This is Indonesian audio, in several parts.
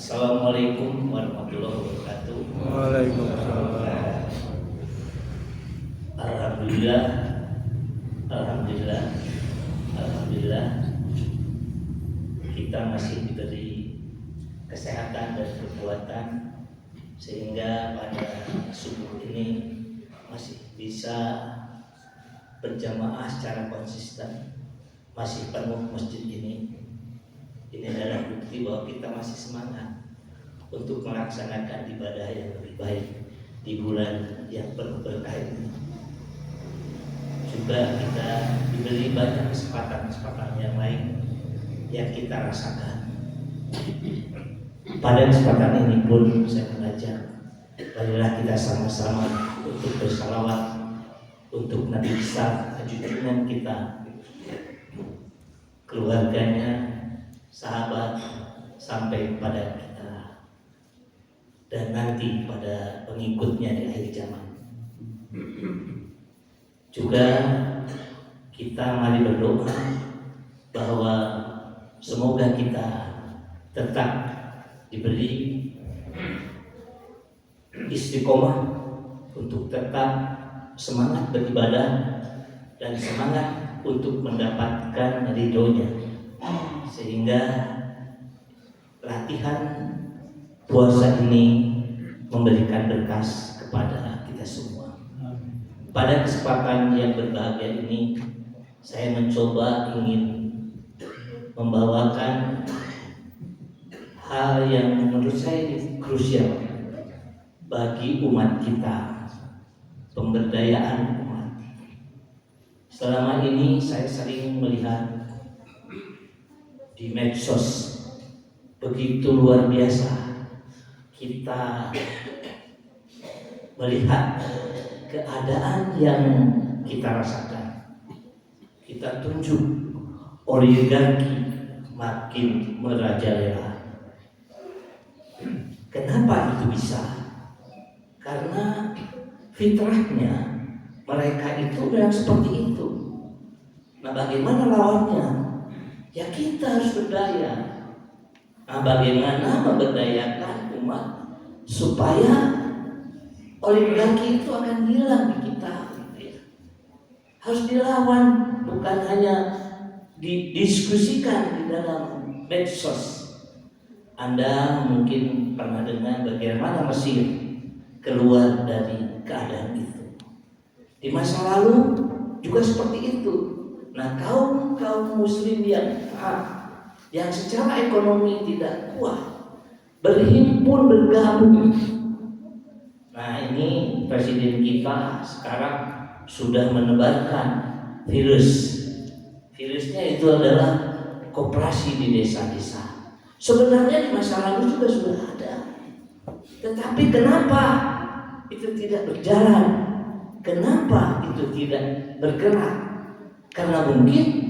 Assalamualaikum warahmatullahi wabarakatuh. Waalaikumsalam. Alhamdulillah, alhamdulillah, alhamdulillah. Kita masih diberi kesehatan dan kekuatan sehingga pada subuh ini masih bisa berjamaah secara konsisten, masih penuh masjid ini. Ini adalah bukti bahwa kita masih semangat untuk melaksanakan ibadah yang lebih baik di bulan yang penuh berkah ini. Juga kita diberi banyak kesempatan yang lain yang kita rasakan. Pada kesempatan ini pun saya mengajak, marilah kita sama-sama untuk bersalawat untuk Nabi besar junjungan kita, keluarganya, sahabat, sampai pada kita dan nanti pada pengikutnya di akhir zaman. Juga kita mari berdoa bahwa semoga kita tetap diberi istiqomah untuk tetap semangat beribadah dan semangat untuk mendapatkan ridhonya, sehingga latihan puasa ini memberikan berkas kepada kita semua. Pada kesempatan yang berbahagia ini, saya mencoba ingin membawakan hal yang menurut saya ini krusial bagi umat kita, pemberdayaan umat. Selama ini saya sering melihat di medsos begitu luar biasa kita melihat keadaan yang kita rasakan. Kita tunjuk oligarki makin merajalela. Kenapa itu bisa? Karena fitrahnya mereka itu memang seperti itu. Nah, bagaimana lawannya? Ya kita harus berdaya. Nah, bagaimana memberdayakan umat supaya oligarki itu akan hilang di kita? Harus dilawan, bukan hanya didiskusikan di dalam medsos. Anda mungkin pernah dengar bagaimana Mesir keluar dari keadaan itu. Di masa lalu juga seperti itu. Nah, kaum muslim yang secara ekonomi tidak kuat berhimpun, bergabung. Nah, ini presiden kita sekarang sudah menebarkan virus. Virusnya itu adalah koperasi di desa-desa. Sebenarnya di masa lalu juga sudah ada. Tetapi kenapa itu tidak berjalan? Kenapa itu tidak bergerak? Karena mungkin,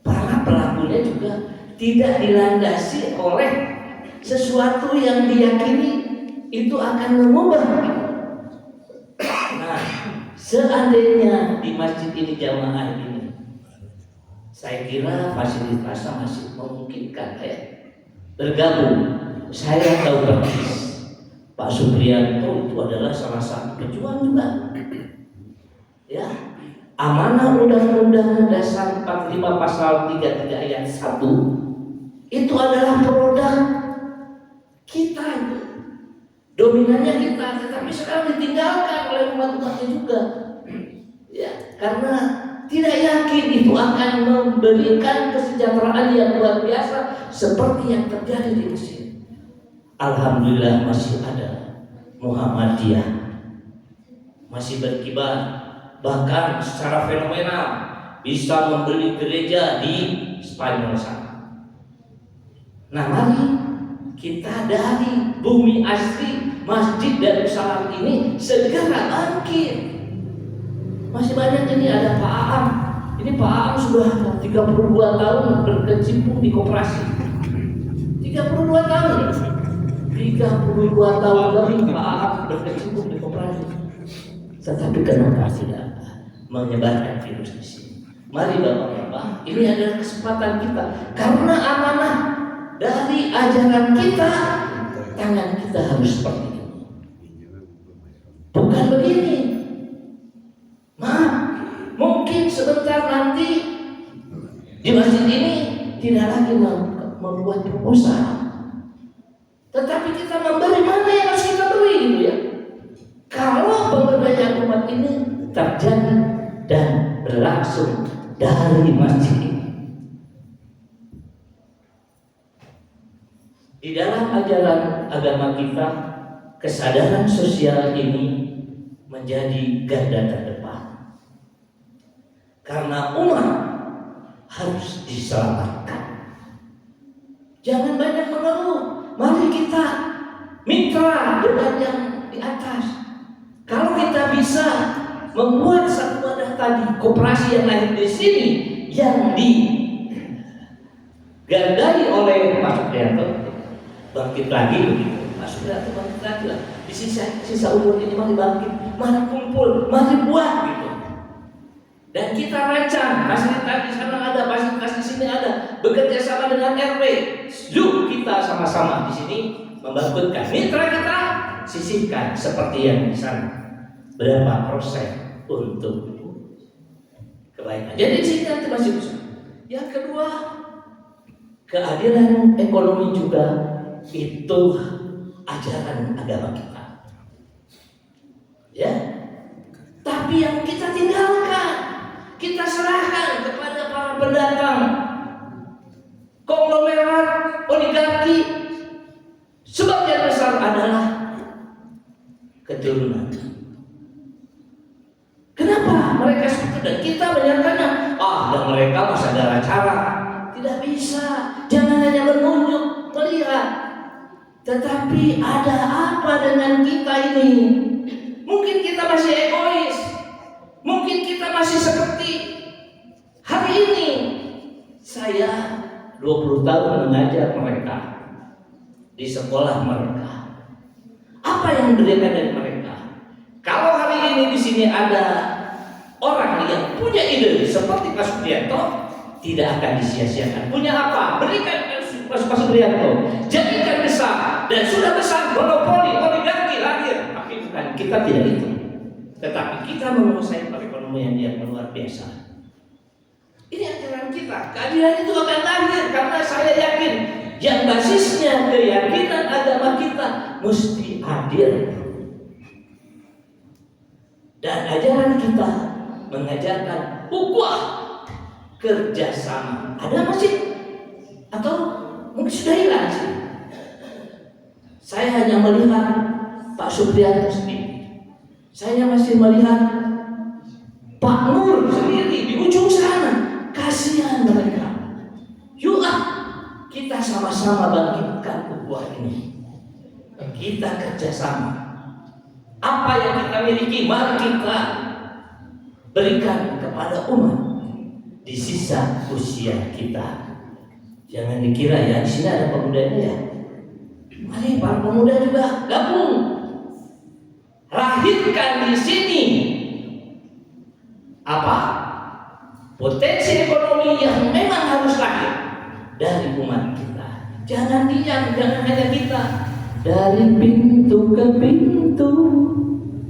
para pelakunya juga tidak dilandasi oleh sesuatu yang diyakini itu akan mengubah. Nah, seandainya di masjid ini jamaah ini, saya kira fasilitasnya masih memungkinkan bergabung. Saya tahu persis Pak Supriyanto itu adalah salah satu pejuang juga. Ya, amanah Undang-Undang Dasar 45 Pasal 33 Ayat 1 itu adalah produk kita, dominannya kita, tetapi sekarang ditinggalkan oleh umat-umatnya juga. Ya, karena tidak yakin itu akan memberikan kesejahteraan yang luar biasa seperti yang terjadi di Mesir. Alhamdulillah masih ada Muhammadiyah, masih berkibar, bahkan secara fenomenal bisa membeli gereja di Spanyol sana. Nah, mari kita dari bumi asli Masjid Darussalam ini segera bangkit. Masih banyak ini, ada Pak Aam. Ini Pak Aam sudah 32 tahun berkecimpung di koperasi. 32 tahun. 32 tahun lebih Pak Aam berkecimpung di koperasi. Tetapi kenapa tidak menyebarkan virus di sini? Mari Bapak-Bapak, ini adalah kesempatan kita. Karena amanah dari ajaran kita, tangan kita harus seperti ini. Bukan begini. Maaf, mungkin sebentar nanti di masjid ini tidak lagi membuat proposal, tetapi kita memberi mana yang harus kita beri gitu ya. Kalau pemberdayaan umat ini terjadi dan berlangsung dari masjid ini. Di dalam ajaran agama kita, kesadaran sosial ini menjadi garda terdepan. Karena umat harus diselamatkan. Jangan banyak mengeluh. Mari kita mitra dengan yang di atas. Kalau kita bisa membuat satu wadah tadi, koperasi yang lahir di sini, yang digandai oleh Pak Supriyanto, bangkit lagi begitu. Pak Supriyanto bangkit lagi lah. Di sisa umur ini mari bangkit, mari kumpul, mari buat gitu. Dan kita rancang fasilitas di sana ada, fasilitas di sini ada, bekerja sama dengan RW. Yuk kita sama-sama di sini membangkitkan mitra kita, sisihkan seperti yang di sana. Berapa persen untuk kebaikan. Jadi di sini nanti masih bisa. Yang kedua, keadilan ekonomi juga itu ajaran agama kita. Ya. Tapi yang kita tinggalkan, kita serahkan kepada para pendatang, konglomerat, oligarki. Sebagian besar adalah keturunan. Kenapa mereka seperti itu? Dan kita menyangkanya, dan mereka masih ada cara. Tidak bisa. Jangan hanya menunjuk, melihat. Tetapi ada apa dengan kita ini? Mungkin kita masih egois. Mungkin kita masih seperti hari ini. Saya 20 tahun mengajar mereka di sekolah mereka. Apa yang diberikan dari mereka? Kalau hari ini di sini ada orang yang punya ide seperti Pak Supriyanto, tidak akan disia-siakan. Punya apa? Berikan Pak Supriyanto. Jadikan besar, dan sudah besar monopoli oligarki lahir. Tapi bukan, kita tidak itu. Tetapi kita menguasai perekonomian yang luar biasa. Ini ajaran kita. Keadilan itu akan lahir karena saya yakin yang basisnya keyakinan agama kita mesti adil. Dan ajaran kita mengajarkan ukhuwah, kerjasama. Ada masih? Atau mungkin sudah hilang sih? Saya hanya melihat Pak Supriyanto sendiri. Saya masih melihat Pak Nur sendiri di ujung sana. Kasihan mereka. Yuk kita sama-sama bangkitkan ukhuwah ini. Kita kerjasama. Apa yang kita miliki, mari kita berikan kepada umat di sisa usia kita. Jangan dikira ya di sini ada pemudanya ya. Mari para pemuda juga gabung. Lahirkan di sini apa? Potensi ekonomi yang memang harus lahir dari umat kita. Jangan diam, jangan hanya kita. Dari pintu ke pintu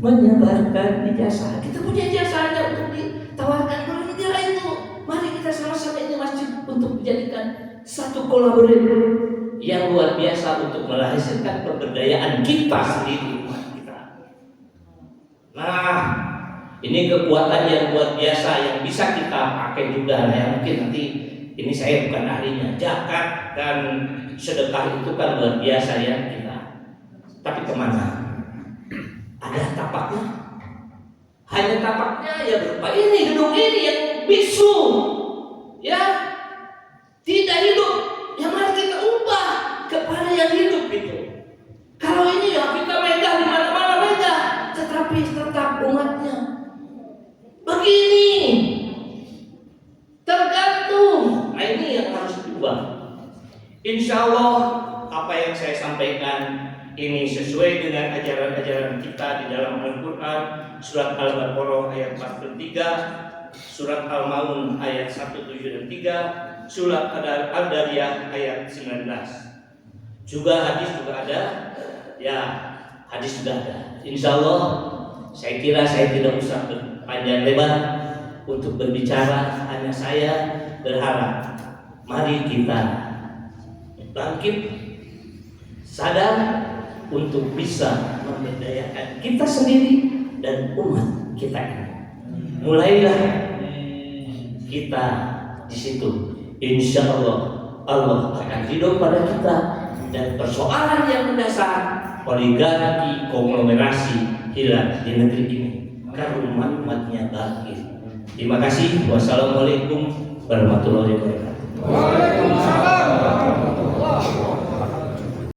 menyebarkan ijazah. Kita punya ijazahnya untuk ditawarkan kepada negara itu. Mari kita sama-sama ini masjid untuk dijadikan satu kolaborasi yang luar biasa untuk melahirkan pemberdayaan kita sendiri, umat kita. Nah, ini kekuatan yang luar biasa yang bisa kita pakai juga. Yang mungkin nanti ini saya bukan ahlinya. Zakat dan sedekah itu kan luar biasa ya kita. Tapi kemana? Ada tapaknya? Hanya tapaknya ya berupa ini, gedung ini yang bisu, ya tidak hidup. Yang harus kita ubah kepada yang hidup itu. Kalau ini ya kita megah di mana-mana megah, tetapi tetap umatnya begini, tergantung. Nah ini yang harus diubah. Insya Allah apa yang saya sampaikan ini sesuai dengan ajaran-ajaran kita di dalam Al-Quran. Surat Al-Baqarah ayat 43, Surat Al-Maun ayat 1, 7 dan 3, surat Al-Dariyah ayat 19. Juga hadis juga ada. Ya, hadis sudah ada. Insya Allah saya kira saya tidak usah berpanjang lebar untuk berbicara. Hanya saya berharap mari kita bangkit, sadar untuk bisa memberdayakan kita sendiri dan umat kita ini. Mulailah kita di situ. Insya Allah Allah akan ridho pada kita. Dan persoalan yang mendasar, oligarki, konglomerasi hilang di negeri ini karena umatnya bangkit. Terima kasih. Wassalamualaikum warahmatullahi wabarakatuh. Waalaikumsalam.